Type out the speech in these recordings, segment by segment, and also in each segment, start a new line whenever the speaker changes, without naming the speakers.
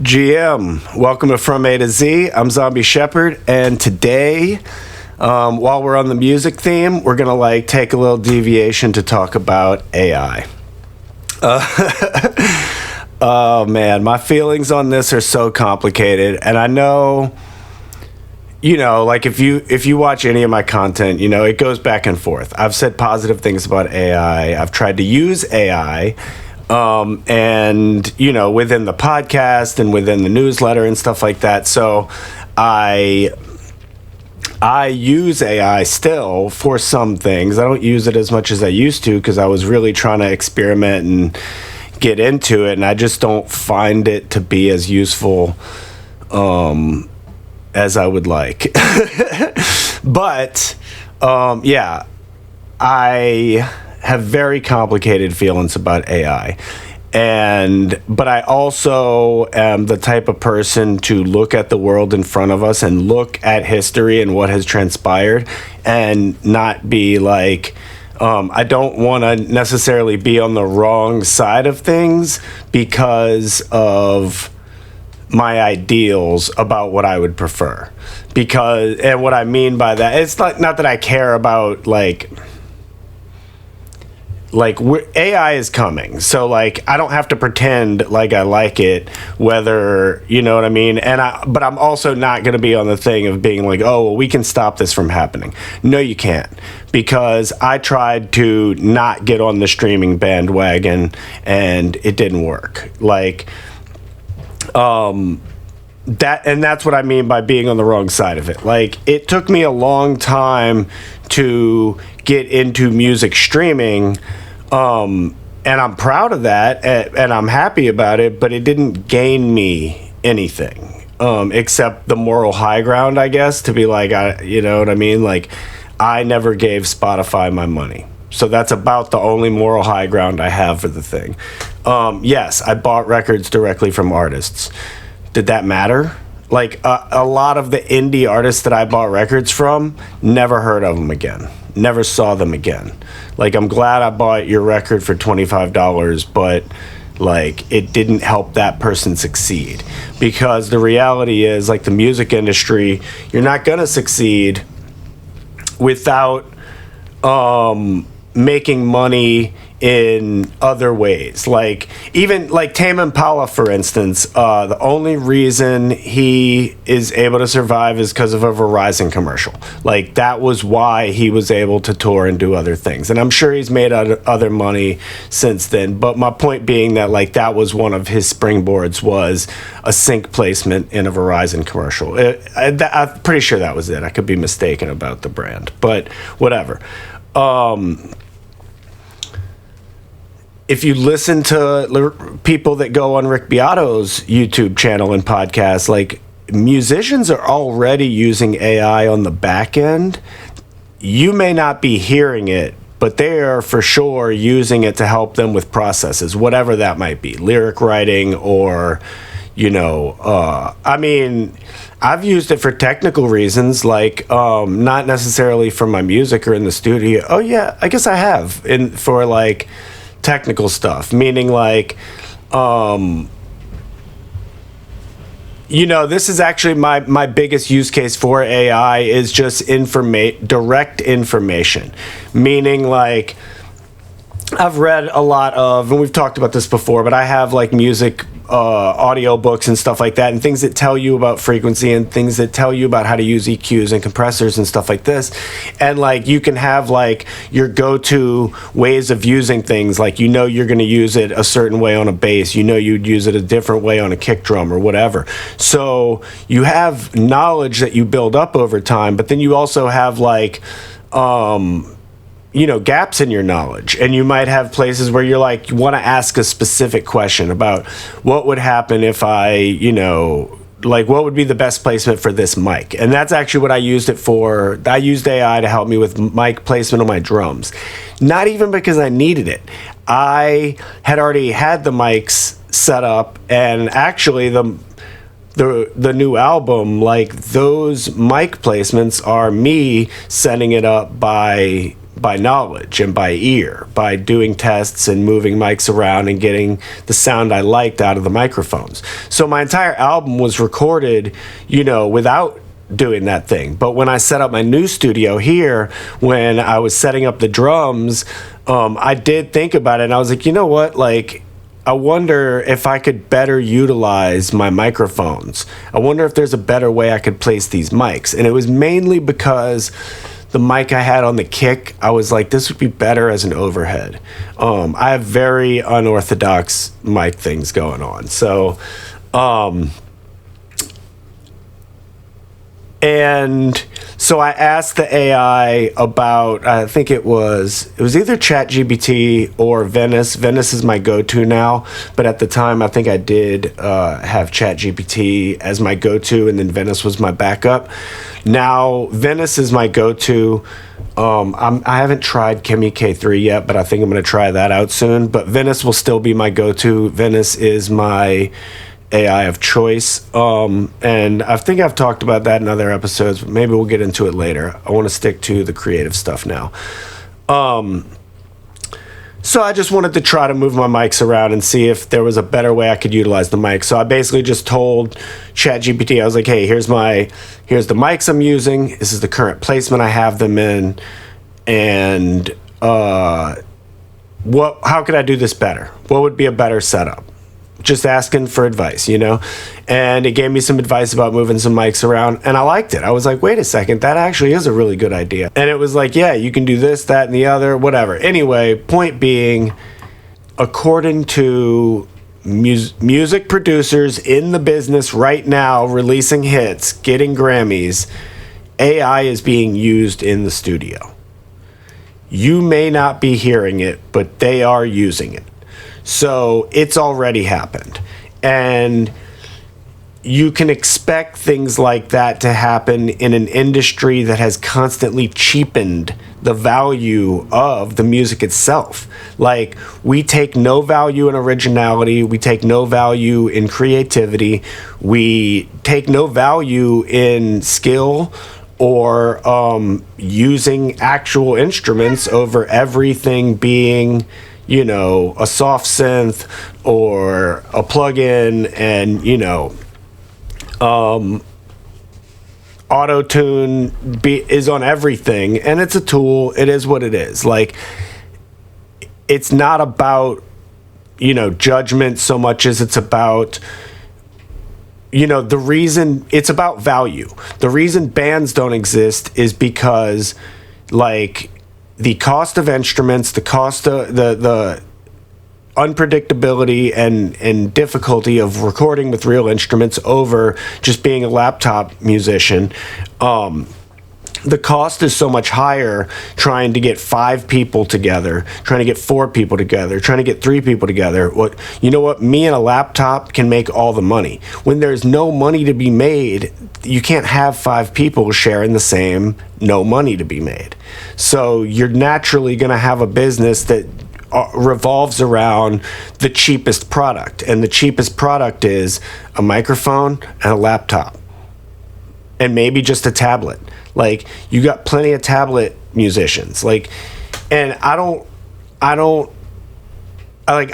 GM, welcome to From A to Z. I'm Zombie Shepherd, and today, while we're on the music theme, we're gonna take a little deviation to talk about AI. Oh man, my feelings on this are so complicated, and I know, if you watch any of my content, it goes back and forth. I've said positive things about AI. I've tried to use AI. Within the podcast and within the newsletter and stuff like that. So I use AI still for some things. I don't use it as much as I used to because I was really trying to experiment and get into it, and I just don't find it to be as useful as I would like. But I have very complicated feelings about AI. But I also am the type of person to look at the world in front of us and look at history and what has transpired and not be I don't want to necessarily be on the wrong side of things because of my ideals about what I would prefer. And what I mean by that, it's not that I care about AI is coming, so I don't have to pretend like I like it, whether you know what I mean. But I'm also not going to be on the thing of being we can stop this from happening. No, you can't, because I tried to not get on the streaming bandwagon and it didn't work. That's what I mean by being on the wrong side of it. It took me a long time to get into music streaming, and I'm proud of that, and I'm happy about it, but it didn't gain me anything, except the moral high ground, I guess, to be you know what I mean? I never gave Spotify my money. So that's about the only moral high ground I have for the thing. Yes, I bought records directly from artists. Did that matter? A lot of the indie artists that I bought records from, never heard of them again. Never saw them again. I'm glad I bought your record for $25, but it didn't help that person succeed. Because the reality is, the music industry, you're not going to succeed without making money in other ways. Even Tame Impala, for instance, the only reason he is able to survive is because of a Verizon commercial. That was why he was able to tour and do other things, and I'm sure he's made other money since then. But my point being that that was one of his springboards, was a sync placement in a Verizon commercial. I'm pretty sure that was it. I could be mistaken about the brand, but whatever. If you listen to people that go on Rick Beato's YouTube channel and podcast, musicians are already using AI on the back end. You may not be hearing it, but they are for sure using it to help them with processes, whatever that might be, lyric writing or, I've used it for technical reasons, not necessarily for my music or in the studio. Oh yeah, I guess I have for technical stuff, meaning this is actually my biggest use case for AI is just direct information, meaning I've read a lot of, and we've talked about this before, but I have music audio books and stuff like that, and things that tell you about frequency and things that tell you about how to use EQs and compressors and stuff like this. And you can have your go-to ways of using things, you're going to use it a certain way on a bass, you'd use it a different way on a kick drum or whatever. So you have knowledge that you build up over time, but then you also have gaps in your knowledge, and you might have places where you're you want to ask a specific question about what would happen if I, what would be the best placement for this mic. And that's actually what I used it for. I used AI to help me with mic placement on my drums. Not even because I needed it. I had already had the mics set up, and actually the new album, those mic placements are me setting it up by by knowledge and by ear, by doing tests and moving mics around and getting the sound I liked out of the microphones. So my entire album was recorded, without doing that thing. But when I set up my new studio here, when I was setting up the drums, I did think about it, and I was like, you know what, like, I wonder if I could better utilize my microphones. I wonder if there's a better way I could place these mics. And it was mainly because the mic I had on the kick, I was like, this would be better as an overhead. I have very unorthodox mic things going on. So, and so I asked the AI about, I think it was either ChatGPT or Venice. Venice is my go-to now, but at the time I think I did have ChatGPT as my go-to, and then Venice was my backup. Now Venice is my go-to. I haven't tried Kimi K3 yet, but I think I'm going to try that out soon. But Venice will still be my go-to. Venice is my AI of choice, and I think I've talked about that in other episodes, but maybe we'll get into it later. I want to stick to the creative stuff now. So I just wanted to try to move my mics around and see if there was a better way I could utilize the mic. So I basically just told ChatGPT, I was like, hey, here's the mics I'm using, this is the current placement I have them in, and how could I do this better? What would be a better setup? Just asking for advice, and it gave me some advice about moving some mics around, and I liked it. I was like, wait a second, that actually is a really good idea. And it was like, yeah, you can do this, that, and the other, whatever. Anyway, point being, according to music producers in the business right now, releasing hits, getting Grammys, AI is being used in the studio. You may not be hearing it, but they are using it. So it's already happened. And you can expect things like that to happen in an industry that has constantly cheapened the value of the music itself. Like, we take no value in originality, we take no value in creativity, we take no value in skill or using actual instruments over everything being a soft synth or a plug-in, and, auto-tune is on everything, and it's a tool. It is what it is. Like, it's not about, judgment so much as it's about, the reason it's about value. The reason bands don't exist is because, like, the cost of instruments, the cost of the unpredictability and difficulty of recording with real instruments over just being a laptop musician, the cost is so much higher trying to get 5 people together, trying to get 4 people together, trying to get 3 people together. Me and a laptop can make all the money. When there's no money to be made, you can't have 5 people sharing the same no money to be made. So you're naturally going to have a business that revolves around the cheapest product. And the cheapest product is a microphone and a laptop. And maybe just a tablet. Like, you got plenty of tablet musicians. Like, and I love I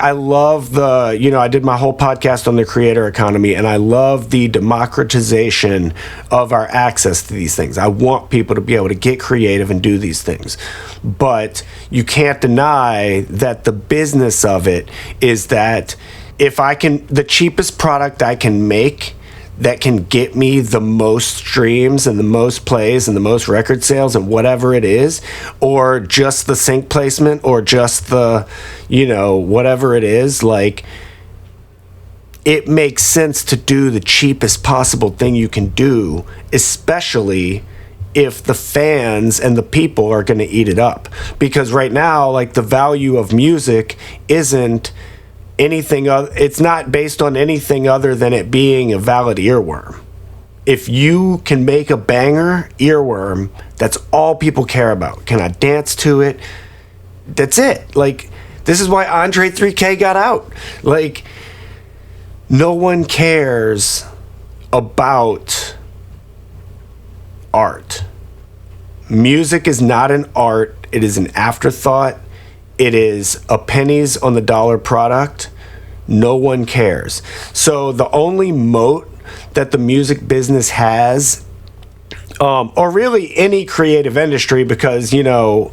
did my whole podcast on the creator economy, and I love the democratization of our access to these things. I want people to be able to get creative and do these things. But you can't deny that the business of it is that the cheapest product I can make that can get me the most streams and the most plays and the most record sales and whatever it is, or just the sync placement, or just the, whatever it is, like, it makes sense to do the cheapest possible thing you can do, especially if the fans and the people are going to eat it up. Because right now, like, the value of music isn't anything it's not based on anything other than it being a valid earworm. If you can make a banger earworm, that's all people care about. Can I dance to it? That's it. Like, this is why Andre 3K got out. Like, no one cares about art. Music is not an art. It is an afterthought. It is a pennies on the dollar product. No one cares. So the only moat that the music business has, or really any creative industry, because, you know,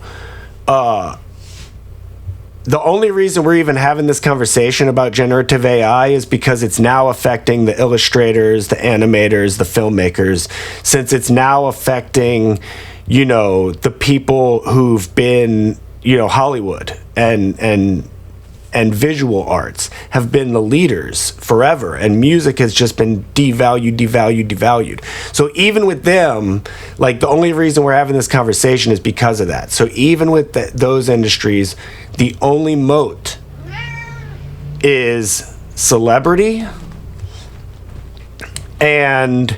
the only reason we're even having this conversation about generative AI is because it's now affecting the illustrators, the animators, the filmmakers, since it's now affecting, you know, the people who've been, you know, Hollywood and visual arts have been the leaders forever, and music has just been devalued. So even with them, like, the only reason we're having this conversation is because of that. So even with those industries, the only moat is celebrity, and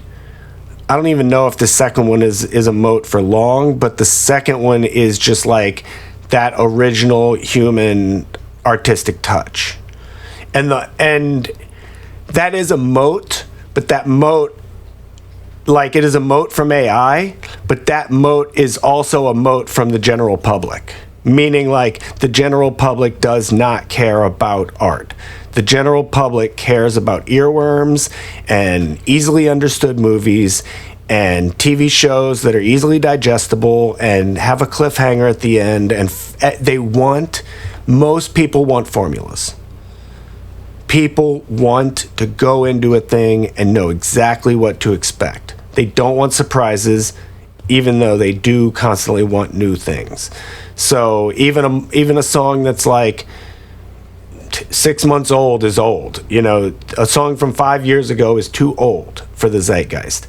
I don't even know if the second one is a moat for long, but the second one is just like that original human artistic touch, and that is a moat. But that moat, like, it is a moat from AI, but that moat is also a moat from the general public, meaning, like, the general public does not care about art. The general public cares about earworms and easily understood movies and TV shows that are easily digestible and have a cliffhanger at the end, and most people want formulas. People want to go into a thing and know exactly what to expect. They don't want surprises, even though they do constantly want new things. So even a song that's like 6 months old is old. You know, a song from 5 years ago is too old for the zeitgeist.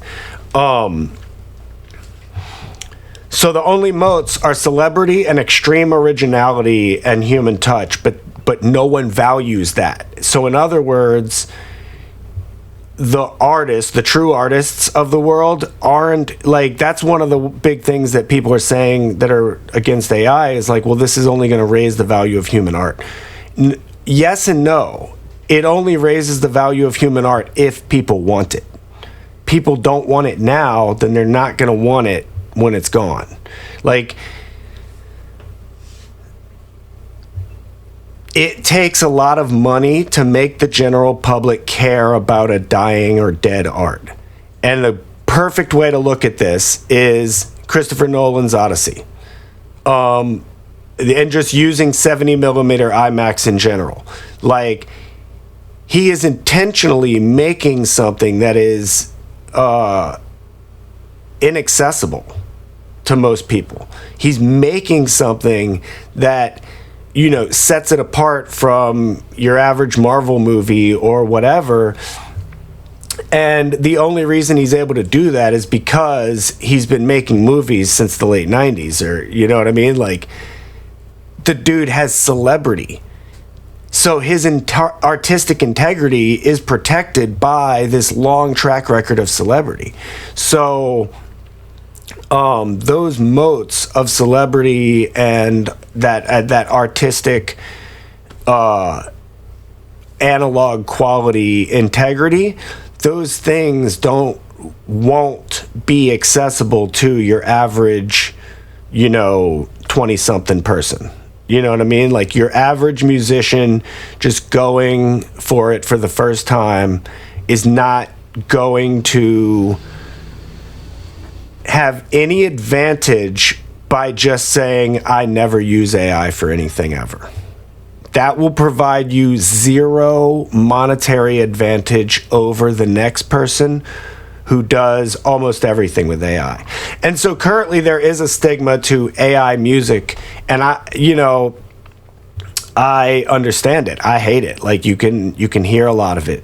So the only moats are celebrity and extreme originality and human touch, but no one values that. So in other words, the artists, the true artists of the world, aren't, like, that's one of the big things that people are saying that are against AI is like, well, this is only going to raise the value of human art. Yes and no. It only raises the value of human art if people want it. People don't want it now, then they're not going to want it when it's gone. Like, it takes a lot of money to make the general public care about a dying or dead art. And the perfect way to look at this is Christopher Nolan's Odyssey. And just using 70 millimeter IMAX in general. Like, he is intentionally making something that is inaccessible to most people. He's making something that, you know, sets it apart from your average Marvel movie or whatever. And the only reason he's able to do that is because he's been making movies since the late 90s, or, you know what I mean? Like, the dude has celebrity. So his artistic integrity is protected by this long track record of celebrity. So those moats of celebrity and that artistic analog quality integrity, those things won't be accessible to your average, you know, 20-something person. You know what I mean? Like, your average musician just going for it for the first time is not going to have any advantage by just saying, I never use AI for anything ever. That will provide you zero monetary advantage over the next person who does almost everything with AI. And so currently there is a stigma to AI music, and I understand it. I hate it. Like, you can hear a lot of it.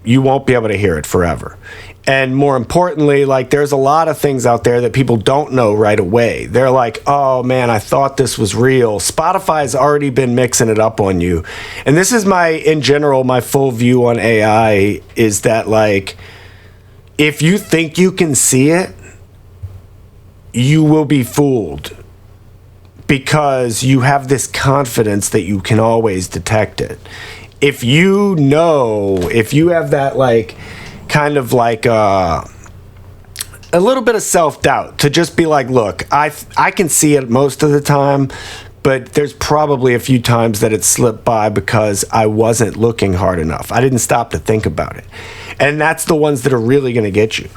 You won't be able to hear it forever. And more importantly, like, there's a lot of things out there that people don't know right away. They're like, oh man, I thought this was real. Spotify's already been mixing it up on you. And this is in general, my full view on AI is that, like, if you think you can see it, you will be fooled, because you have this confidence that you can always detect it. If you have that, like, kind of like a little bit of self-doubt to just be like, look, I can see it most of the time, but there's probably a few times that it slipped by because I wasn't looking hard enough. I didn't stop to think about it. And that's the ones that are really going to get you.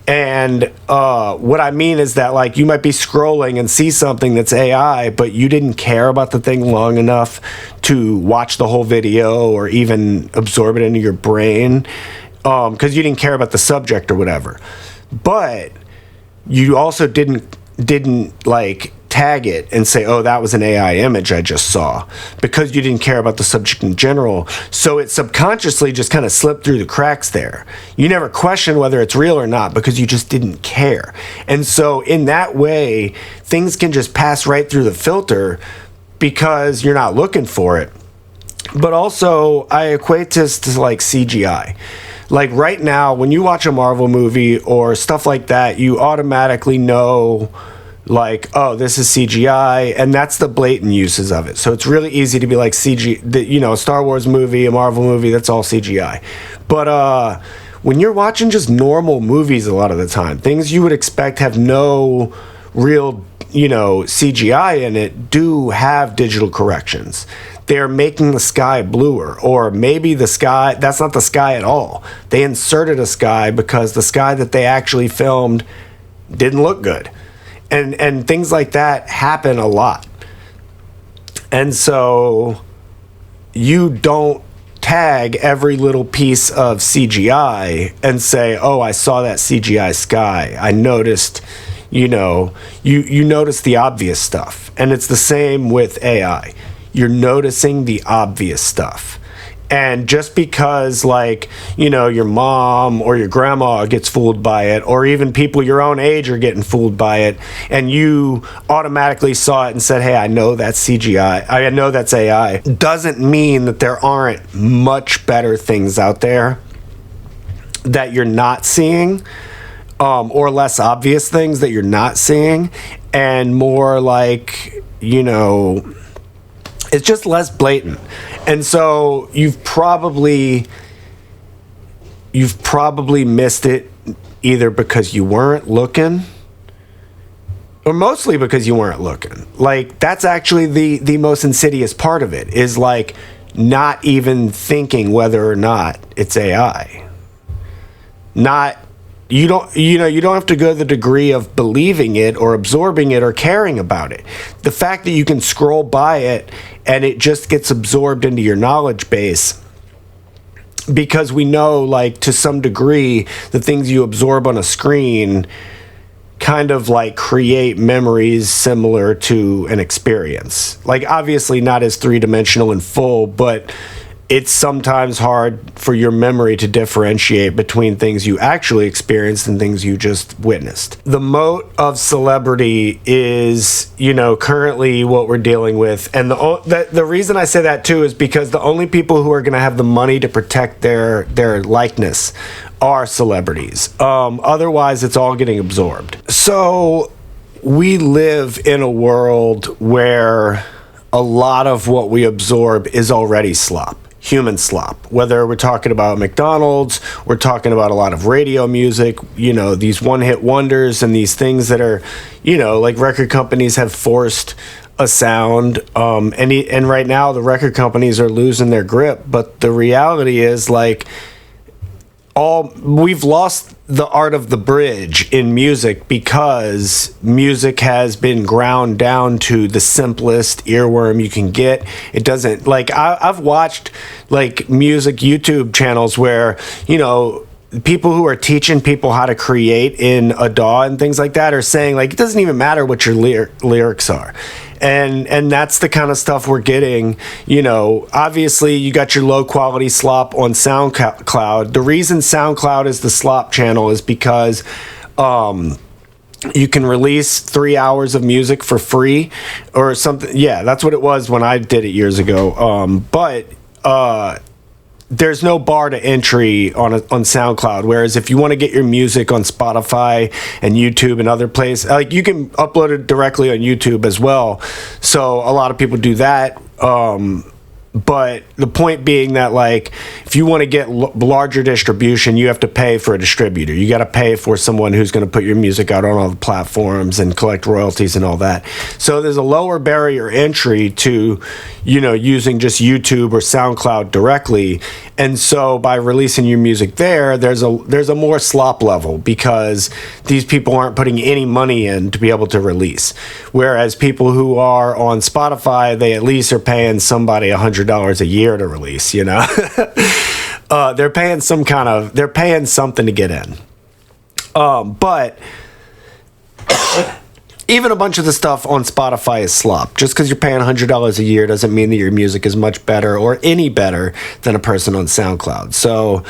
And what I mean is that, like, you might be scrolling and see something that's AI, but you didn't care about the thing long enough to watch the whole video or even absorb it into your brain because you didn't care about the subject or whatever. But you also didn't like tag it and say, oh, that was an AI image I just saw, because you didn't care about the subject in general. So it subconsciously just kind of slipped through the cracks there. You never question whether it's real or not because you just didn't care. And so in that way, things can just pass right through the filter because you're not looking for it. But also, I equate this to like CGI. Like right now, when you watch a Marvel movie or stuff like that, you automatically know, like, oh, this is CGI, and that's the blatant uses of it. So it's really easy to be like a Star Wars movie, a Marvel movie, that's all CGI. But when you're watching just normal movies, a lot of the time, things you would expect have no real, CGI in it do have digital corrections. They're making the sky bluer, or maybe the sky, that's not the sky at all. They inserted a sky because the sky that they actually filmed didn't look good. And things like that happen a lot. And so you don't tag every little piece of CGI and say, oh, I saw that CGI sky. I noticed, you notice the obvious stuff. And it's the same with AI. You're noticing the obvious stuff. And just because, like, your mom or your grandma gets fooled by it, or even people your own age are getting fooled by it, and you automatically saw it and said, hey, I know that's CGI, I know that's AI, doesn't mean that there aren't much better things out there that you're not seeing, or less obvious things that you're not seeing, and more like, it's just less blatant. And so you've probably missed it either because you weren't looking, or mostly because you weren't looking. Like, that's actually the most insidious part of it, is like not even thinking whether or not it's AI. You don't have to go to the degree of believing it or absorbing it or caring about it. The fact that you can scroll by it and it just gets absorbed into your knowledge base, because we know, like, to some degree, the things you absorb on a screen kind of like create memories similar to an experience. Like, obviously not as three-dimensional and full, but it's sometimes hard for your memory to differentiate between things you actually experienced and things you just witnessed. The moat of celebrity is, currently what we're dealing with. And the reason I say that too is because the only people who are going to have the money to protect their likeness are celebrities. Otherwise, it's all getting absorbed. So we live in a world where a lot of what we absorb is already slop. Human slop. Whether we're talking about McDonald's, we're talking about a lot of radio music, these one-hit wonders and these things that are, like record companies have forced a sound, and right now the record companies are losing their grip. But the reality is, like, we've lost the art of the bridge in music because music has been ground down to the simplest earworm you can get. It doesn't, like, I've watched like music YouTube channels where, people who are teaching people how to create in a DAW and things like that are saying, like, it doesn't even matter what your lyrics are. And that's the kind of stuff we're getting. Obviously you got your low quality slop on SoundCloud. The reason SoundCloud is the slop channel is because you can release 3 hours of music for free or something. Yeah, that's what it was when I did it years ago. But there's no bar to entry on SoundCloud. Whereas if you want to get your music on Spotify and YouTube and other places, like, you can upload it directly on YouTube as well. So a lot of people do that. But the point being that, like, if you want to get larger distribution, you have to pay for a distributor. You got to pay for someone who's going to put your music out on all the platforms and collect royalties and all that. So there's a lower barrier entry to, using just YouTube or SoundCloud directly. And so by releasing your music there, there's a more slop level because these people aren't putting any money in to be able to release. Whereas people who are on Spotify, they at least are paying somebody $100 a year to release, they're paying they're paying something to get in. But even a bunch of the stuff on Spotify is slop. Just because you're paying $100 a year doesn't mean that your music is much better or any better than a person on SoundCloud. So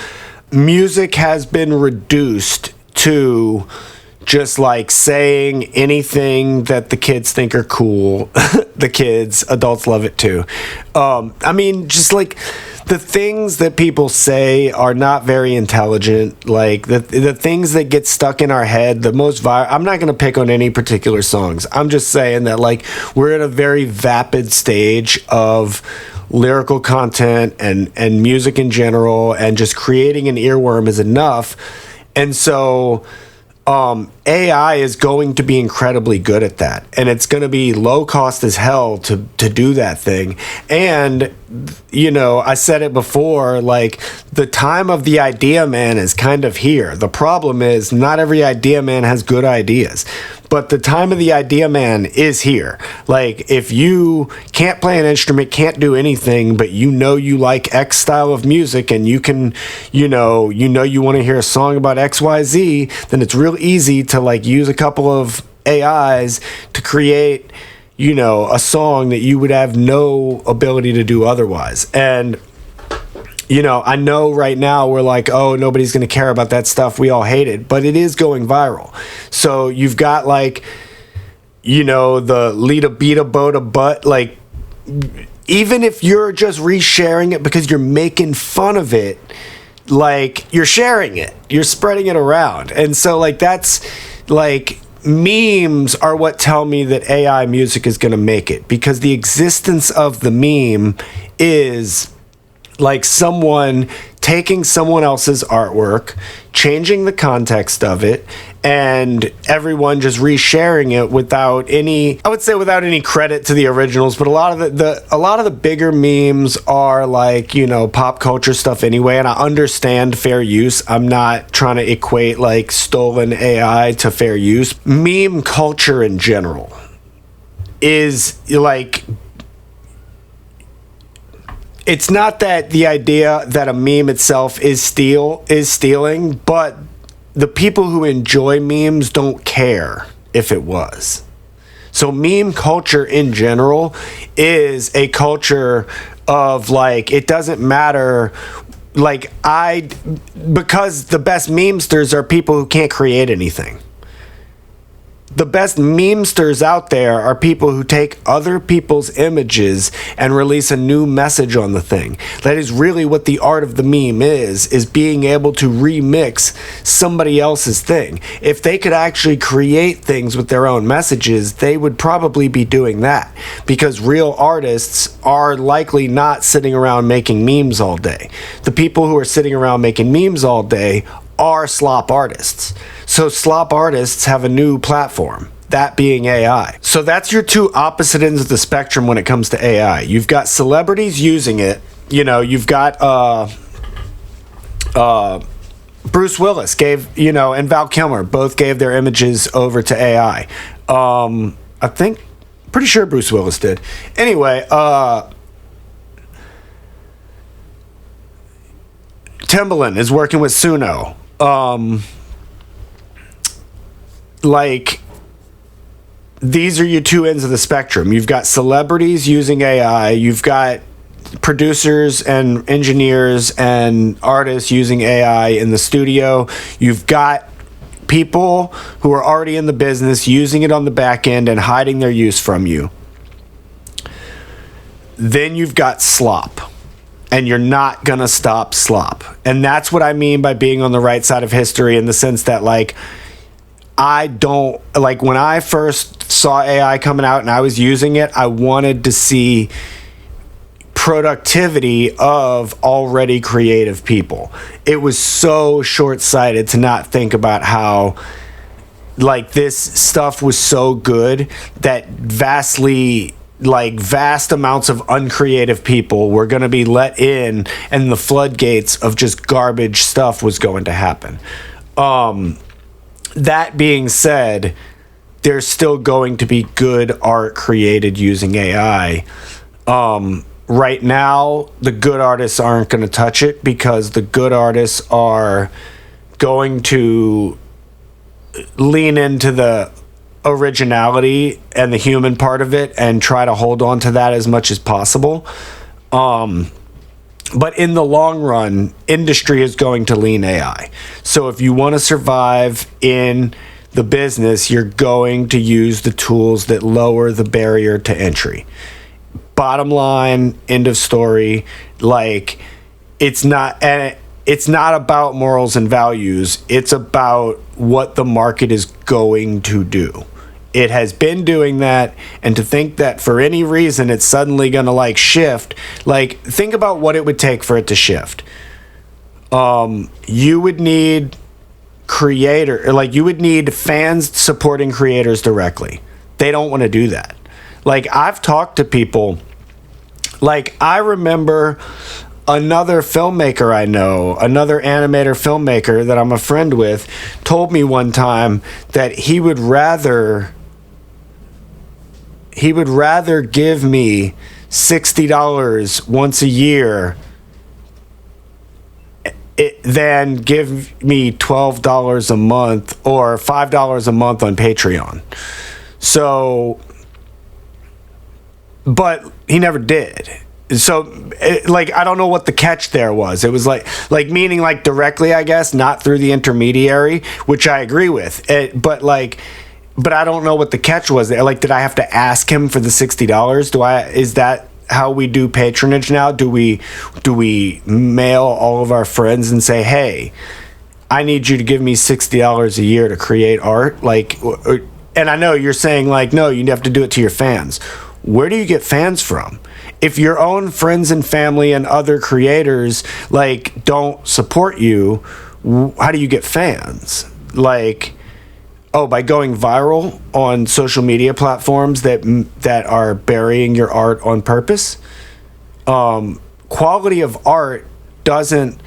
music has been reduced to just like saying anything that the kids think are cool. The kids, adults love it too. Just like the things that people say are not very intelligent. Like the things that get stuck in our head, the most viral. I'm not going to pick on any particular songs. I'm just saying that like we're at a very vapid stage of lyrical content and music in general, and just creating an earworm is enough. And so AI is going to be incredibly good at that, and it's going to be low cost as hell to do that thing. And I said it before, like the time of the idea man is kind of here. The problem is not every idea man has good ideas, but the time of the idea man is here. Like if you can't play an instrument, can't do anything, but you like X style of music, and you can, you want to hear a song about XYZ, then it's real easy to like use a couple of AIs to create, a song that you would have no ability to do otherwise. And I know right now we're like, oh, nobody's going to care about that stuff. We all hate it, but it is going viral. So you've got like, the Lita Beta Bota Butt, like, even if you're just resharing it because you're making fun of it, like you're sharing it, you're spreading it around. And so like, that's like, memes are what tell me that AI music is going to make it, because the existence of the meme is like someone taking someone else's artwork, changing the context of it, and everyone just resharing it without any credit to the originals. But a lot of the bigger memes are like, pop culture stuff anyway, and I understand fair use. I'm not trying to equate like stolen AI to fair use. Meme culture in general is like, it's not that the idea that a meme itself is stealing, but the people who enjoy memes don't care if it was. So meme culture in general is a culture of like, it doesn't matter. Like because the best memesters are people who can't create anything. The best memesters out there are people who take other people's images and release a new message on the thing. That is really what the art of the meme is being able to remix somebody else's thing. If they could actually create things with their own messages, they would probably be doing that, because real artists are likely not sitting around making memes all day. The people who are sitting around making memes all day are slop artists. So slop artists have a new platform, that being AI. So that's your two opposite ends of the spectrum when it comes to AI. You've got celebrities using it. You've got Bruce Willis and Val Kilmer both gave their images over to AI. Pretty sure Bruce Willis did. Anyway, Timbaland is working with Suno. Like, these are your two ends of the spectrum. You've got celebrities using AI. You've got producers and engineers and artists using AI in the studio. You've got people who are already in the business using it on the back end and hiding their use from you. Then you've got slop. And you're not going to stop slop. And that's what I mean by being on the right side of history, in the sense that, like, I don't, like, when I first saw AI coming out and I was using it, I wanted to see productivity of already creative people. It was so short-sighted to not think about how like this stuff was so good that vast amounts of uncreative people were going to be let in, and the floodgates of just garbage stuff was going to happen. That being said, there's still going to be good art created using AI. Right now, the good artists aren't going to touch it because the good artists are going to lean into the originality and the human part of it and try to hold on to that as much as possible. But in the long run, industry is going to lean AI. So if you want to survive in the business, you're going to use the tools that lower the barrier to entry. Bottom line, end of story. Like, it's not about morals and values. It's about what the market is going to do. It has been doing that, and to think that for any reason it's suddenly going to like shift, like think about what it would take for it to shift. You would need you would need fans supporting creators directly. They don't want to do that. Like, I've talked to people, like I remember another filmmaker I know, another animator filmmaker that I'm a friend with, told me one time that he would rather give me $60 once a year than give me $12 a month or $5 a month on Patreon. So, but he never did. So, I don't know what the catch there was. It was like meaning like directly, I guess, not through the intermediary, which I agree with. But I don't know what the catch was there. Like, did I have to ask him for the $60? Is that how we do patronage now? Do we mail all of our friends and say, hey, I need you to give me $60 a year to create art? And I know you're saying like, no, you have to do it to your fans. Where do you get fans from? If your own friends and family and other creators don't support you, how do you get fans? By going viral on social media platforms that are burying your art on purpose. Quality of art doesn't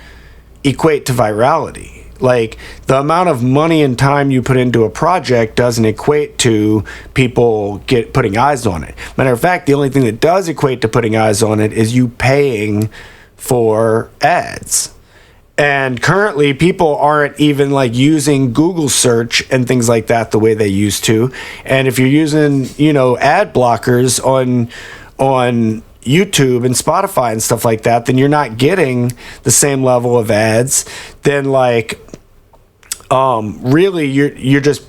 equate to virality. The amount of money and time you put into a project doesn't equate to people putting eyes on it. Matter of fact, the only thing that does equate to putting eyes on it is you paying for ads. And currently, people aren't even using Google search and things like that the way they used to. And if you're using, ad blockers on YouTube and Spotify and stuff like that, then you're not getting the same level of ads. Then really, you're just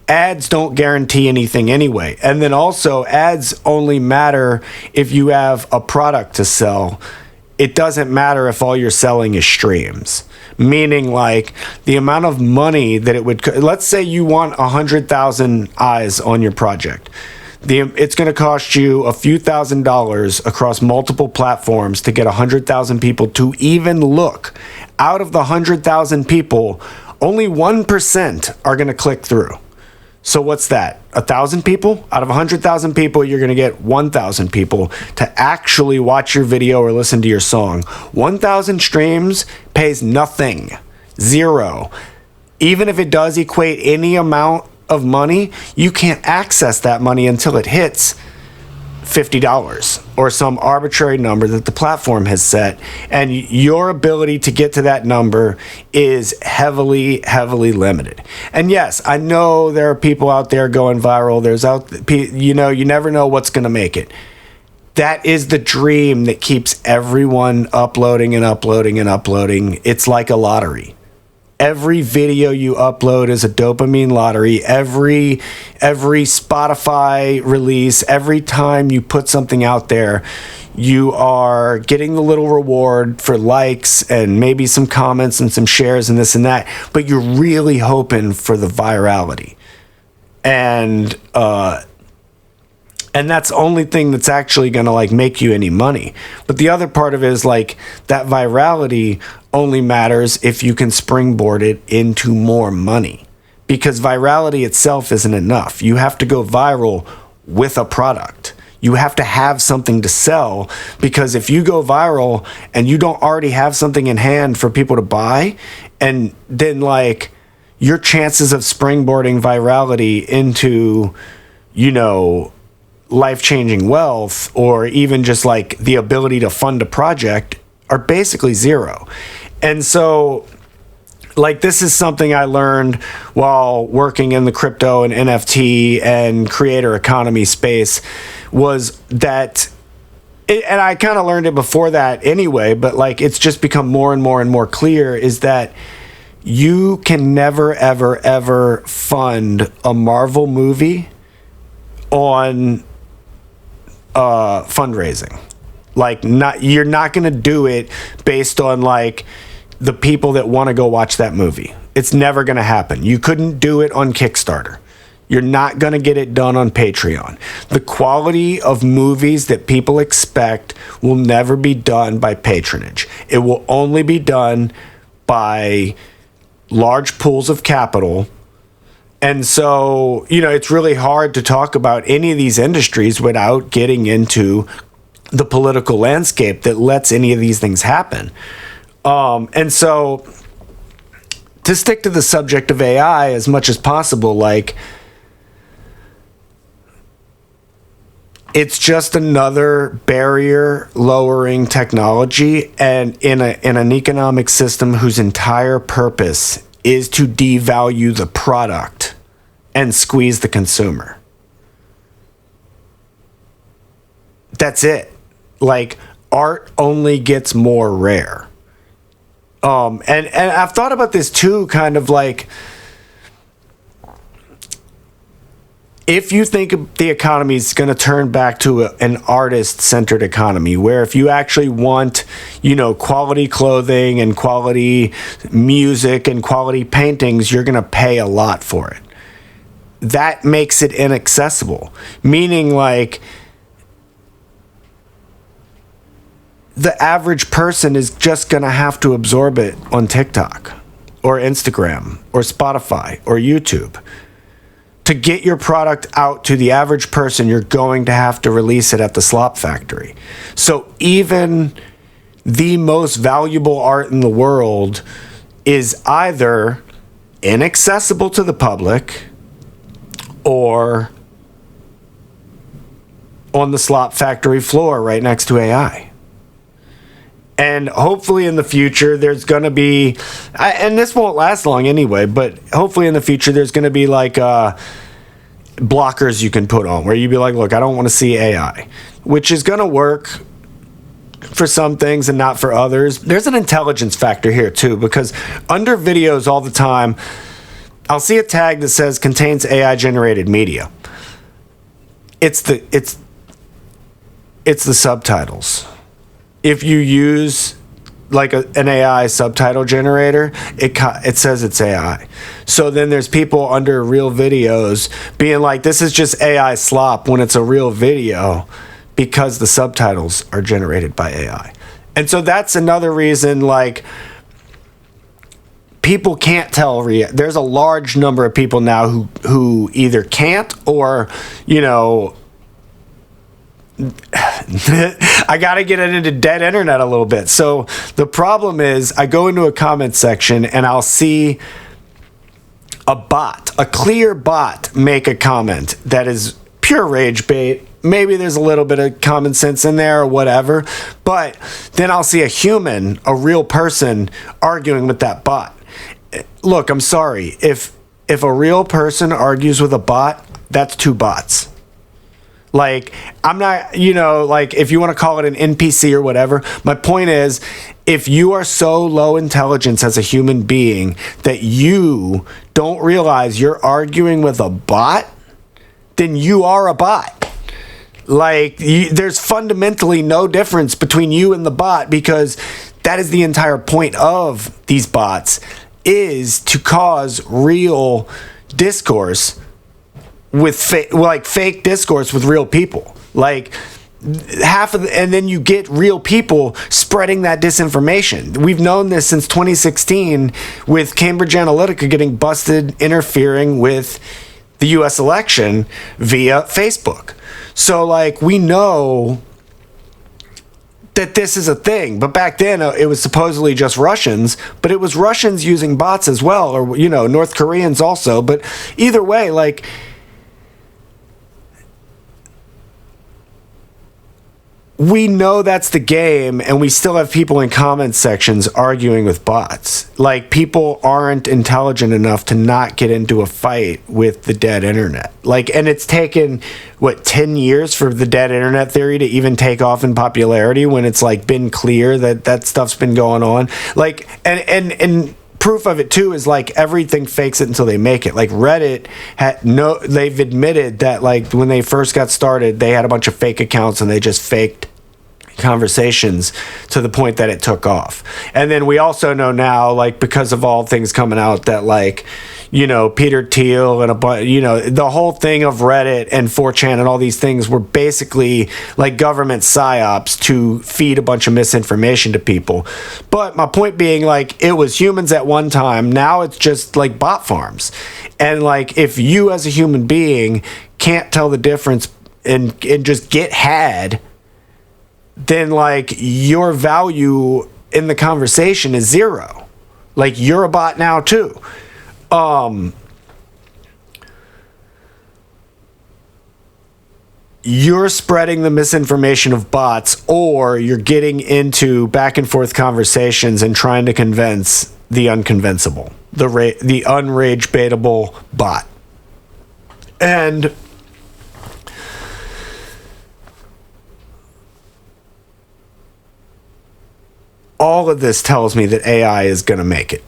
ads don't guarantee anything anyway. And then also, ads only matter if you have a product to sell. It doesn't matter if all you're selling is streams. Meaning, the amount of money that it would... Let's say you want 100,000 eyes on your project. It's going to cost you a few $1,000s across multiple platforms to get 100,000 people to even look. Out of the 100,000 people, only 1% are going to click through. So what's that? 1,000 people? Out of 100,000 people, you're going to get 1,000 people to actually watch your video or listen to your song. 1,000 streams pays nothing. Zero. Even if it does equate any amount of money, you can't access that money until it hits $50 or some arbitrary number that the platform has set, and your ability to get to that number is heavily limited. And yes, I know there are people out there going viral. You never know what's going to make it. That is the dream that keeps everyone uploading and uploading and uploading. It's like a lottery. Every video you upload is a dopamine lottery. Every Spotify release, every time you put something out there, you are getting the little reward for likes and maybe some comments and some shares and this and that, but you're really hoping for the virality. And And that's the only thing that's actually going to like make you any money. But the other part of it is like that virality only matters if you can springboard it into more money, because virality itself isn't enough. You have to go viral with a product. You have to have something to sell, because if you go viral and you don't already have something in hand for people to buy, and then like your chances of springboarding virality into, you know, life-changing wealth, or even just like the ability to fund a project, are basically zero. And so like this is something I learned while working in the crypto and NFT and creator economy space, was that and I kind of learned it before that anyway, but like it's just become more and more and more clear, is that you can never ever ever fund a Marvel movie on fundraising. Like you're not going to do it based on like the people that want to go watch that movie. It's never going to happen. You couldn't do it on Kickstarter. You're not going to get it done on Patreon. The quality of movies that people expect will never be done by patronage. It will only be done by large pools of capital. And so, you know, it's really hard to talk about any of these industries without getting into the political landscape that lets any of these things happen. And so, to stick to the subject of AI as much as possible, like, it's just another barrier lowering technology, and in an economic system whose entire purpose is to devalue the product and squeeze the consumer. That's it. Like, art only gets more rare. And I've thought about this too, kind of like, if you think the economy is going to turn back to an artist-centered economy, where if you actually want, you know, quality clothing and quality music and quality paintings, you're going to pay a lot for it. That makes it inaccessible. Meaning, like, the average person is just going to have to absorb it on TikTok or Instagram or Spotify or YouTube. To get your product out to the average person, you're going to have to release it at the slop factory. So even the most valuable art in the world is either inaccessible to the public or on the slop factory floor right next to AI. And hopefully in the future, there's going to be, and this won't last long anyway, but hopefully in the future, there's going to be like blockers you can put on where you'd be like, look, I don't want to see AI, which is going to work for some things and not for others. There's an intelligence factor here too, because under videos all the time, I'll see a tag that says contains AI generated media. It's the subtitles. If you use like an AI subtitle generator, it says it's AI. So then there's people under real videos being like, this is just AI slop, when it's a real video, because the subtitles are generated by AI. And so that's another reason, like, people can't tell. There's a large number of people now who either can't or, you know, I got to get it into dead internet a little bit. So the problem is, I go into a comment section and I'll see a clear bot, make a comment that is pure rage bait. Maybe there's a little bit of common sense in there or whatever, but then I'll see a human, a real person, arguing with that bot. Look, I'm sorry. If a real person argues with a bot, that's two bots. Like, I'm not, you know, like, if you want to call it an NPC or whatever, my point is, if you are so low intelligence as a human being that you don't realize you're arguing with a bot, then you are a bot. Like, there's fundamentally no difference between you and the bot, because that is the entire point of these bots, is to cause real discourse with fake discourse with real people. Like and then you get real people spreading that disinformation. We've known this since 2016 with Cambridge Analytica getting busted interfering with the US election via Facebook. So like we know that this is a thing, but back then it was supposedly just Russians, but it was Russians using bots as well, or North Koreans also. But either way, like we know that's the game, and we still have people in comment sections arguing with bots. Like, people aren't intelligent enough to not get into a fight with the dead internet. Like, and it's taken, 10 years for the dead internet theory to even take off in popularity when it's, like, been clear that that stuff's been going on. Like, and proof of it too is like everything fakes it until they make it. Like Reddit they've admitted that like when they first got started, they had a bunch of fake accounts and they just faked conversations to the point that it took off. And then we also know now, like, because of all things coming out, that like, Peter Thiel and the whole thing of Reddit and 4chan and all these things were basically like government psyops to feed a bunch of misinformation to people. But my point being, like, it was humans at one time. Now it's just like bot farms. And like, if you as a human being can't tell the difference and just get had, then like your value in the conversation is zero. Like, you're a bot now too. You're spreading the misinformation of bots, or you're getting into back and forth conversations and trying to convince the unconvincible, the unrage baitable bot. And all of this tells me that AI is going to make it.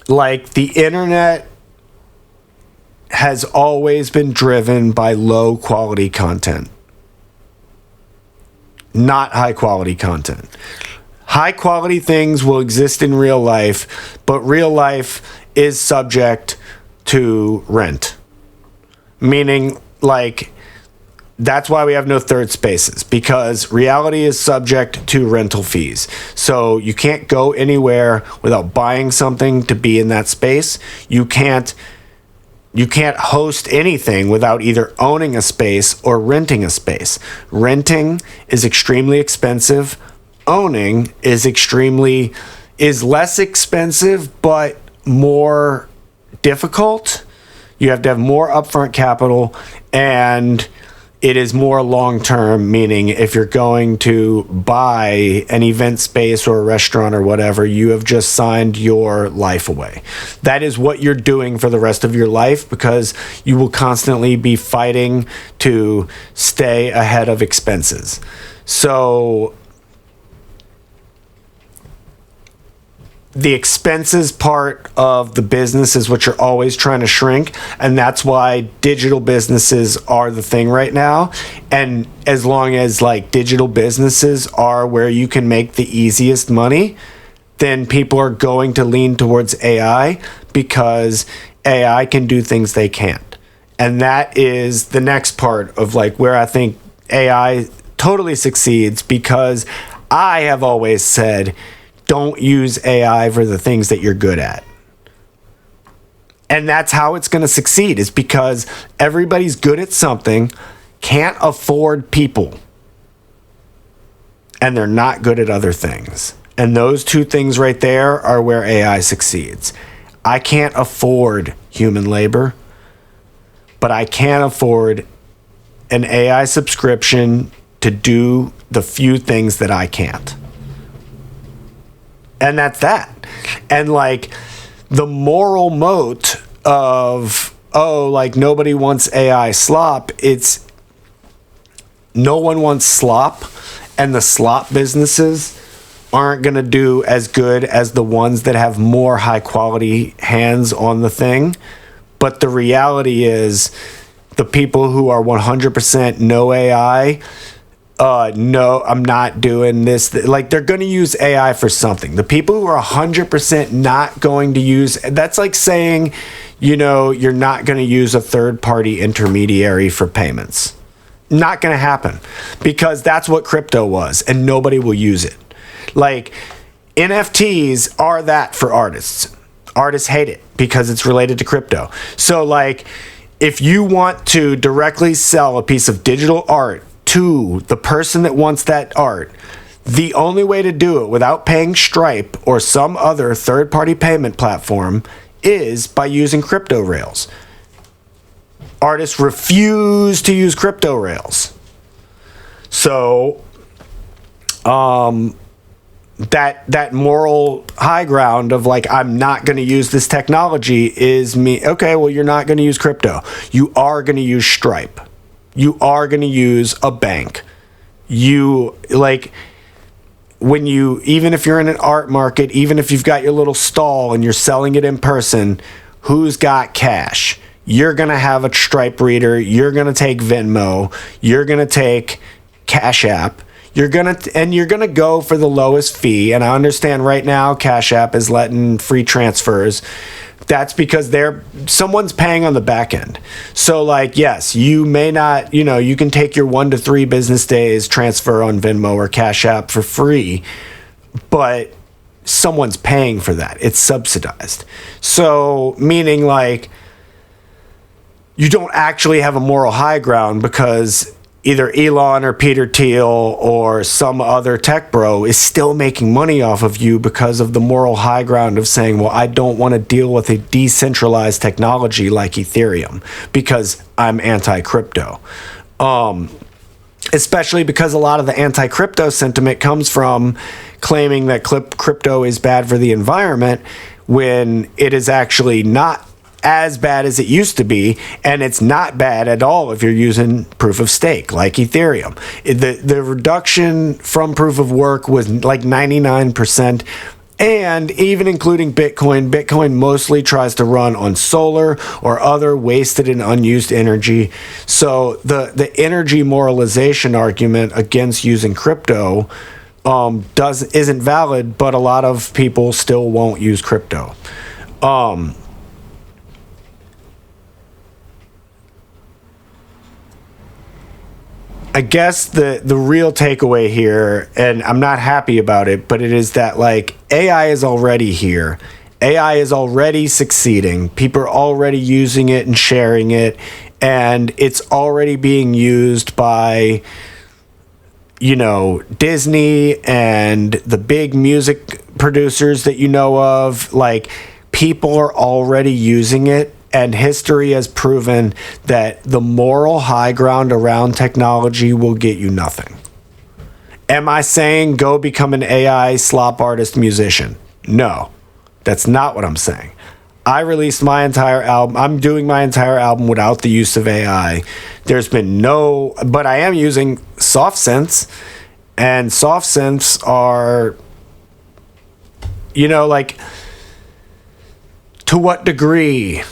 Like, the internet has always been driven by low quality content, not high quality content. High quality things will exist in real life, but real life is subject to rent. Meaning, like, that's why we have no third spaces, because reality is subject to rental fees. So you can't go anywhere without buying something to be in that space. You can't host anything without either owning a space or renting a space. Renting is extremely expensive. Owning is less expensive but more difficult. You have to have more upfront capital, and it is more long-term, meaning if you're going to buy an event space or a restaurant or whatever, you have just signed your life away. That is what you're doing for the rest of your life, because you will constantly be fighting to stay ahead of expenses. So the expenses part of the business is what you're always trying to shrink, and that's why digital businesses are the thing right now. And as long as like digital businesses are where you can make the easiest money, then people are going to lean towards AI, because AI can do things they can't. And that is the next part of like where I think AI totally succeeds, because I have always said, don't use AI for the things that you're good at. And that's how it's going to succeed, is because everybody's good at something, can't afford people, and they're not good at other things. And those two things right there are where AI succeeds. I can't afford human labor, but I can afford an AI subscription to do the few things that I can't. And that's that. And like the moral moat of, like nobody wants AI slop, it's no one wants slop, and the slop businesses aren't going to do as good as the ones that have more high quality hands on the thing. But the reality is, the people who are 100% no AI, no, I'm not doing this. Like, they're going to use AI for something. The people who are 100% not going to use, that's like saying, you're not going to use a third-party intermediary for payments. Not going to happen, because that's what crypto was, and nobody will use it. Like, NFTs are that for artists. Artists hate it because it's related to crypto. So, like, if you want to directly sell a piece of digital art to the person that wants that art, the only way to do it without paying Stripe or some other third-party payment platform is by using crypto rails. Artists refuse to use crypto rails. So, that moral high ground of like, I'm not going to use this technology is me. Okay, well, you're not going to use crypto. You are going to use Stripe. You are going to use a bank. You, like, when you, even if you're in an art market, even if you've got your little stall and you're selling it in person, who's got cash? You're going to have a Stripe reader. You're going to take Venmo. You're going to take Cash App. You're going to go for the lowest fee. And I understand right now Cash App is letting free transfers. That's because someone's paying on the back end. So, like, yes, you may not, you can take your 1 to 3 business days transfer on Venmo or Cash App for free, but someone's paying for that. It's subsidized. So, meaning, like, you don't actually have a moral high ground because either Elon or Peter Thiel or some other tech bro is still making money off of you because of the moral high ground of saying, well, I don't want to deal with a decentralized technology like Ethereum because I'm anti-crypto. Especially because a lot of the anti-crypto sentiment comes from claiming that crypto is bad for the environment when it is actually not as bad as it used to be, and it's not bad at all if you're using proof of stake like Ethereum. The reduction from proof of work was like 99%, and even including Bitcoin mostly tries to run on solar or other wasted and unused energy. So the energy moralization argument against using crypto isn't valid, but a lot of people still won't use crypto. I guess the real takeaway here, and I'm not happy about it, but it is that, like, AI is already here. AI is already succeeding. People are already using it and sharing it, and it's already being used by, Disney and the big music producers that you know of. Like, people are already using it. And history has proven that the moral high ground around technology will get you nothing. Am I saying go become an AI slop artist musician? No, that's not what I'm saying. I released my entire album. I'm doing my entire album without the use of AI. There's been but I am using soft synths, and soft synths are, like, to what degree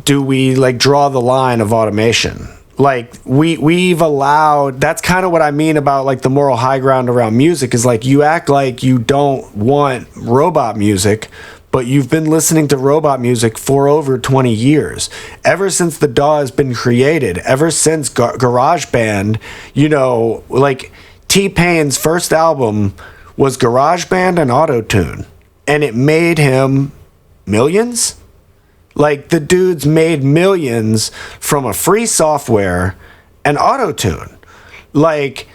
do we, like, draw the line of automation? Like, we've allowed, that's kind of what I mean about, like, the moral high ground around music is, like, you act like you don't want robot music, but you've been listening to robot music for over 20 years. Ever since the DAW has been created, ever since GarageBand, like, T-Pain's first album was GarageBand and Auto-Tune, and it made him millions. Like, the dude's made millions from a free software and Auto-Tune. Like,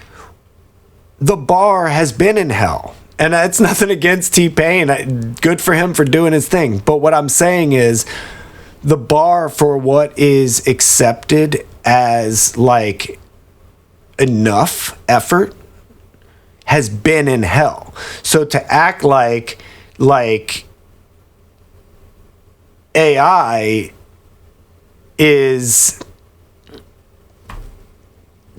the bar has been in hell. And it's nothing against T-Pain. Good for him for doing his thing. But what I'm saying is the bar for what is accepted as, like, enough effort has been in hell. So to act like AI is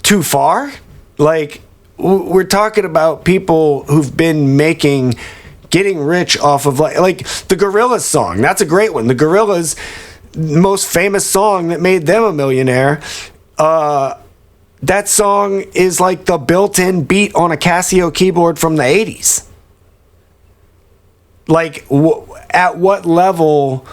too far. Like, we're talking about people who've been getting rich off of, like the Gorillaz song. That's a great one. The Gorillaz' most famous song that made them a millionaire. That song is like the built-in beat on a Casio keyboard from the 80s. Like, at what level?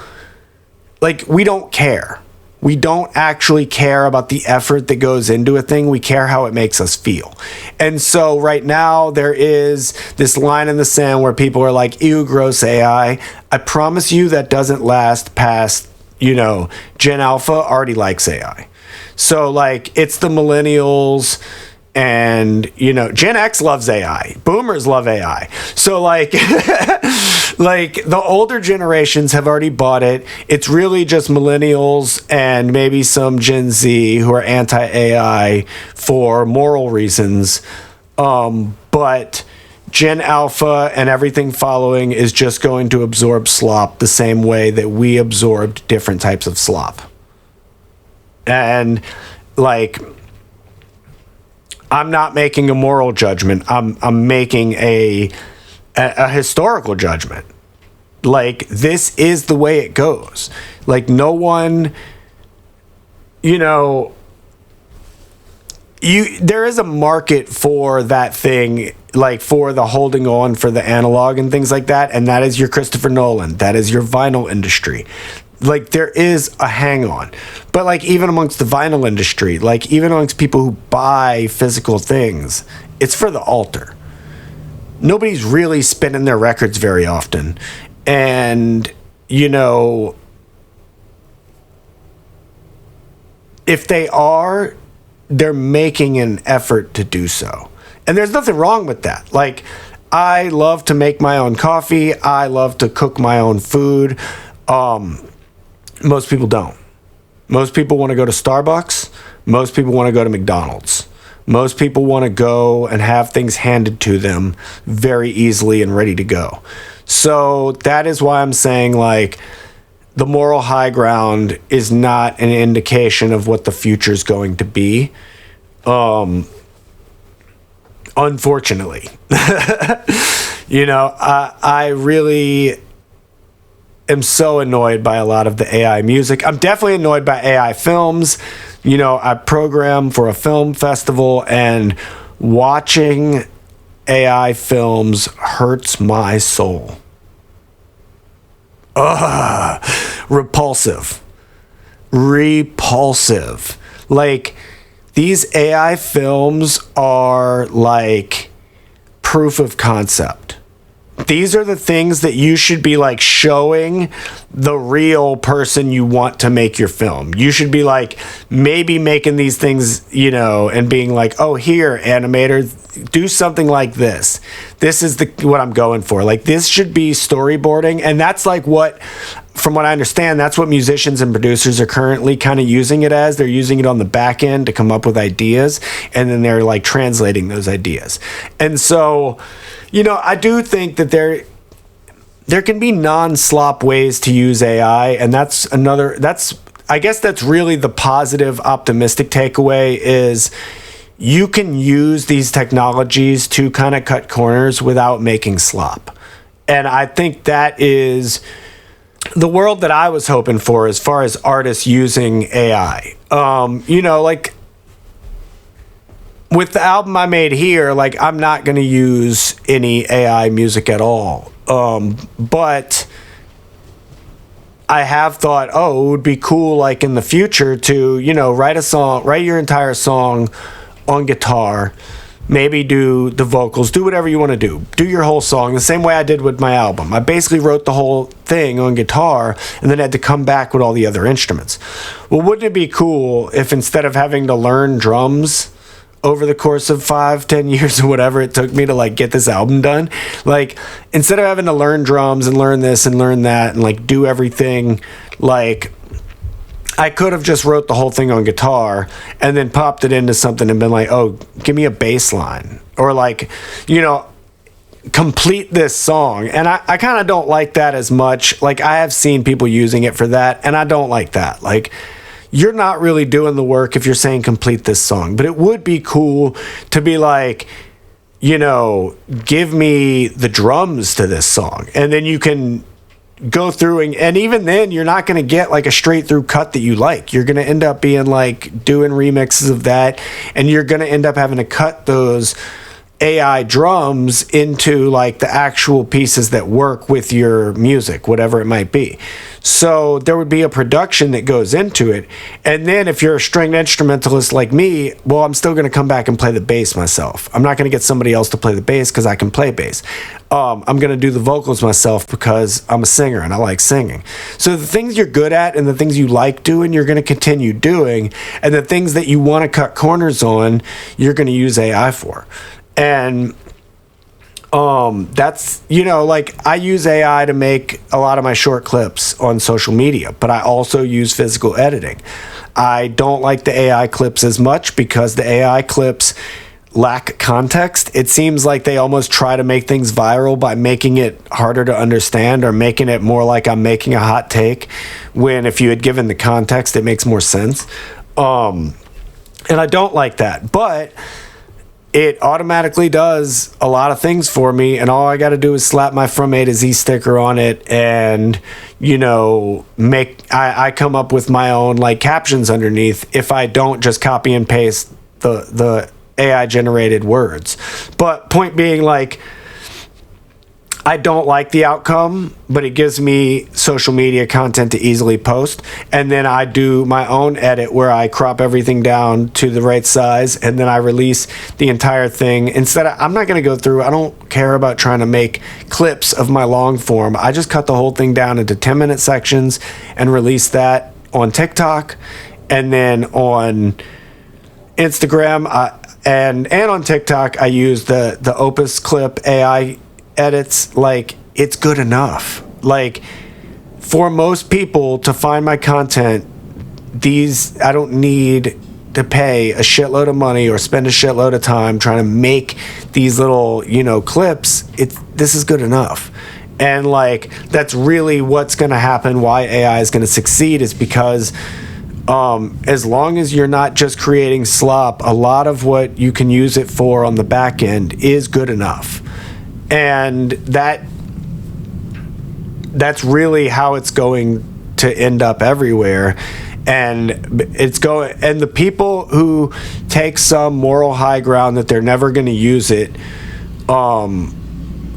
Like, we don't care. we don't actually care about the effort that goes into a thing. We care how it makes us feel. And so right now there is this line in the sand where people are like, ew, gross AI. I promise you that doesn't last past, Gen Alpha already likes AI. So like it's the millennials and, Gen X loves AI. Boomers love AI. So like, like the older generations have already bought it. It's really just millennials and maybe some Gen Z who are anti-AI for moral reasons. But Gen Alpha and everything following is just going to absorb slop the same way that we absorbed different types of slop. And like, I'm not making a moral judgment. I'm making a historical judgment. Like, this is the way it goes. Like, no one, there is a market for that thing, like for the holding on for the analog and things like that. And that is your Christopher Nolan. That is your vinyl industry. Like, there is a hang on. But like, even amongst the vinyl industry, like even amongst people who buy physical things, it's for the altar. Nobody's really spinning their records very often. And, if they are, they're making an effort to do so. And there's nothing wrong with that. Like, I love to make my own coffee. I love to cook my own food. Most people don't. Most people want to go to Starbucks. Most people want to go to McDonald's. Most people want to go and have things handed to them very easily and ready to go. So that is why I'm saying, like, the moral high ground is not an indication of what the future is going to be. Unfortunately. I really am so annoyed by a lot of the AI music. I'm definitely annoyed by AI films. I program for a film festival, and watching AI films hurts my soul. Repulsive. Like, these AI films are like proof of concept. These are the things that you should be like showing the real person you want to make your film. You should be like maybe making these things, and being like, oh, here, animator, do something like this. This is what I'm going for. Like, this should be storyboarding. And that's like from what I understand, that's what musicians and producers are currently kind of using it as. They're using it on the back end to come up with ideas, and then they're like translating those ideas. And so, I do think that there can be non-slop ways to use AI, and I guess that's really the positive, optimistic takeaway is you can use these technologies to kind of cut corners without making slop. And I think that is the world that I was hoping for as far as artists using AI. Like, with the album I made here, like, I'm not going to use any AI music at all. But I have thought, it would be cool, like, in the future to, write your entire song on guitar, maybe do the vocals, do whatever you want to do your whole song the same way I did with my album. I basically wrote the whole thing on guitar and then had to come back with all the other instruments. Well, wouldn't it be cool if instead of having to learn drums over the course of 5-10 years or whatever it took me to like get this album done, like, instead of having to learn drums and learn this and learn that and like do everything, like, I could have just wrote the whole thing on guitar and then popped it into something and been like, oh, give me a bass line, or like, complete this song. And I kind of don't like that as much. Like, I have seen people using it for that, and I don't like that. Like, you're not really doing the work if you're saying complete this song. But it would be cool to be like, give me the drums to this song, and then you can go through and even then you're not going to get like a straight through cut that you like. You're going to end up being like doing remixes of that, and you're going to end up having to cut those AI drums into like the actual pieces that work with your music, whatever it might be. So there would be a production that goes into it. And then if you're a stringed instrumentalist like me, well, I'm still going to come back and play the bass myself. I'm not going to get somebody else to play the bass because I can play bass. I'm going to do the vocals myself because I'm a singer and I like singing. So the things you're good at and the things you like doing, you're going to continue doing. And the things that you want to cut corners on, you're going to use AI for. And that's, you know, like I use AI to make a lot of my short clips on social media, but I also use physical editing. I don't like the AI clips as much because the AI clips lack context. It seems like they almost try to make things viral by making it harder to understand or making it more like I'm making a hot take, when if you had given the context, it makes more sense. And I don't like that, but it automatically does a lot of things for me, and all I got to do is slap my From A to Z sticker on it, and you know, I come up with my own like captions underneath if I don't just copy and paste the AI generated words. But point being, like, I don't like the outcome, but it gives me social media content to easily post. And then I do my own edit where I crop everything down to the right size, and then I release the entire thing. I'm not going to go through, I don't care about trying to make clips of my long form. I just cut the whole thing down into 10-minute sections and release that on TikTok, and then on Instagram and on TikTok I use the Opus Clip AI edits. Like, it's good enough. Like, for most people to find my content, I don't need to pay a shitload of money or spend a shitload of time trying to make these little, you know, clips. This is good enough. And like, that's really what's going to happen. Why AI is going to succeed is because as long as you're not just creating slop, a lot of what you can use it for on the back end is good enough. And that's really how it's going to end up everywhere. And the people who take some moral high ground that they're never going to use it,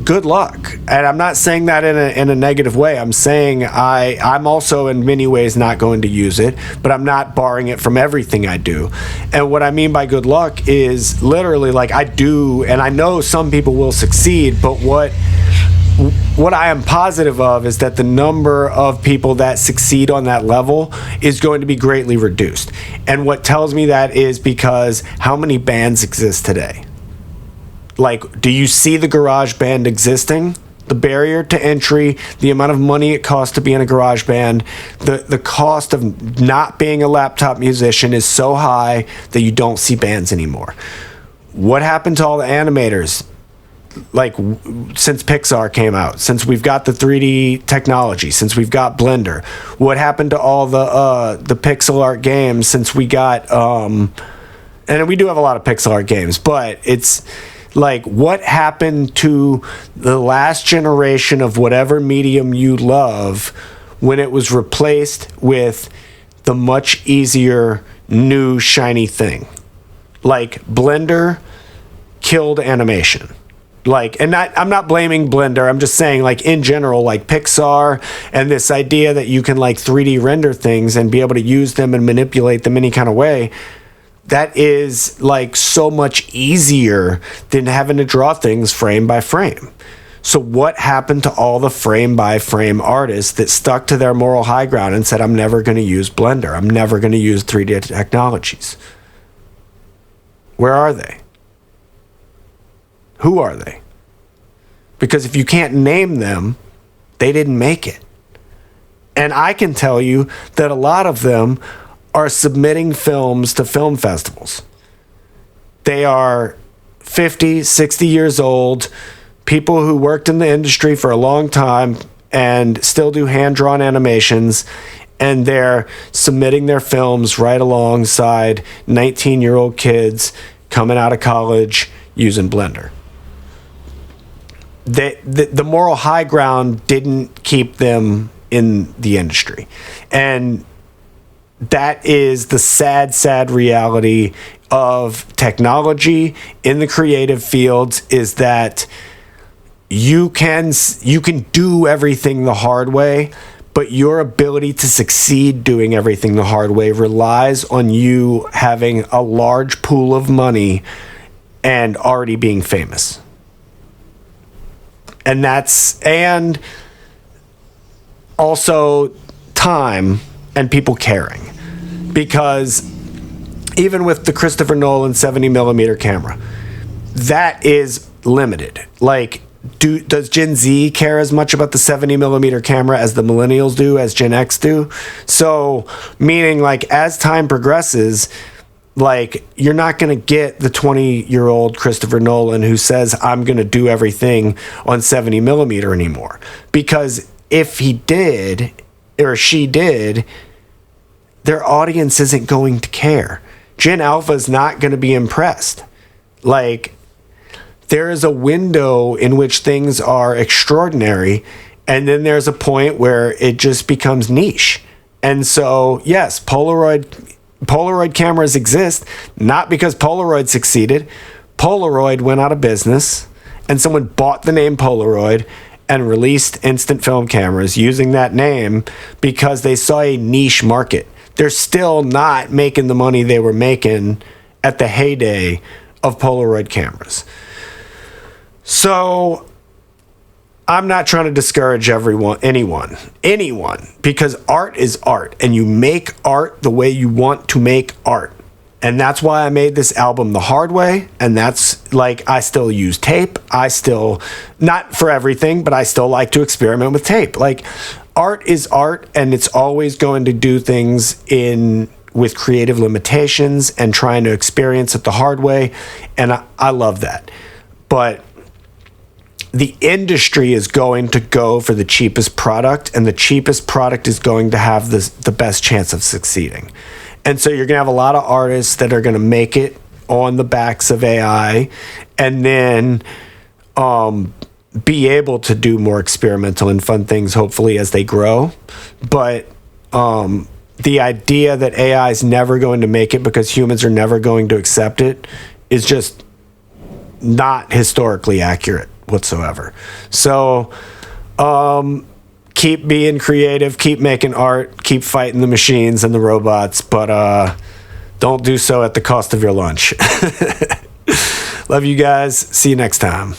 good luck. And I'm not saying that in a negative way. I'm saying I'm also in many ways not going to use it, but I'm not barring it from everything I do. And what I mean by good luck is literally, like, I do, and I know some people will succeed, but what I am positive of is that the number of people that succeed on that level is going to be greatly reduced. And what tells me that is because how many bands exist today? Like, do you see the garage band existing? The barrier to entry, the amount of money it costs to be in a garage band, the cost of not being a laptop musician is so high that you don't see bands anymore. What happened to all the animators? Like, since Pixar came out, since we've got the 3D technology, since we've got Blender, what happened to all the pixel art games since we got and we do have a lot of pixel art games, but it's like, what happened to the last generation of whatever medium you love when it was replaced with the much easier new shiny thing? Like, Blender killed animation. Like, and I'm not blaming Blender. I'm just saying, like, in general, like Pixar and this idea that you can like 3D render things and be able to use them and manipulate them any kind of way, that is like so much easier than having to draw things frame by frame. So what happened to all the frame by frame artists that stuck to their moral high ground and said, I'm never going to use Blender, I'm never going to use 3D technologies? Where are they? Who are they? Because if you can't name them, they didn't make it. And I can tell you that a lot of them are submitting films to film festivals. They are 50, 60 years old, people who worked in the industry for a long time and still do hand-drawn animations, and they're submitting their films right alongside 19-year-old kids coming out of college using Blender. The moral high ground didn't keep them in the industry. And that is the sad reality of technology in the creative fields, is that you can do everything the hard way, but your ability to succeed doing everything the hard way relies on you having a large pool of money and already being famous. And also time and people caring. Because even with the Christopher Nolan 70 millimeter camera, that is limited. Like, does Gen Z care as much about the 70 millimeter camera as the millennials do, as Gen X do? So, meaning, like, as time progresses, like, you're not going to get the 20-year-old Christopher Nolan who says, I'm going to do everything on 70 millimeter anymore. Because if he did, or she did, their audience isn't going to care. Gen Alpha is not going to be impressed. Like, there is a window in which things are extraordinary, and then there's a point where it just becomes niche. And so, yes, Polaroid cameras exist, not because Polaroid succeeded. Polaroid went out of business, and someone bought the name Polaroid and released instant film cameras using that name because they saw a niche market. They're still not making the money they were making at the heyday of Polaroid cameras. So I'm not trying to discourage anyone, because art is art, and you make art the way you want to make art. And that's why I made this album the hard way. And that's, like, I still use tape. I still, not for everything, but I still like to experiment with tape. Like, art is art, and it's always going to do things with creative limitations and trying to experience it the hard way. And I love that. But the industry is going to go for the cheapest product, and the cheapest product is going to have the best chance of succeeding. And so you're going to have a lot of artists that are going to make it on the backs of AI, and then be able to do more experimental and fun things, hopefully, as they grow. But the idea that AI is never going to make it because humans are never going to accept it is just not historically accurate whatsoever. So keep being creative, keep making art, keep fighting the machines and the robots, but don't do so at the cost of your lunch. Love you guys. See you next time.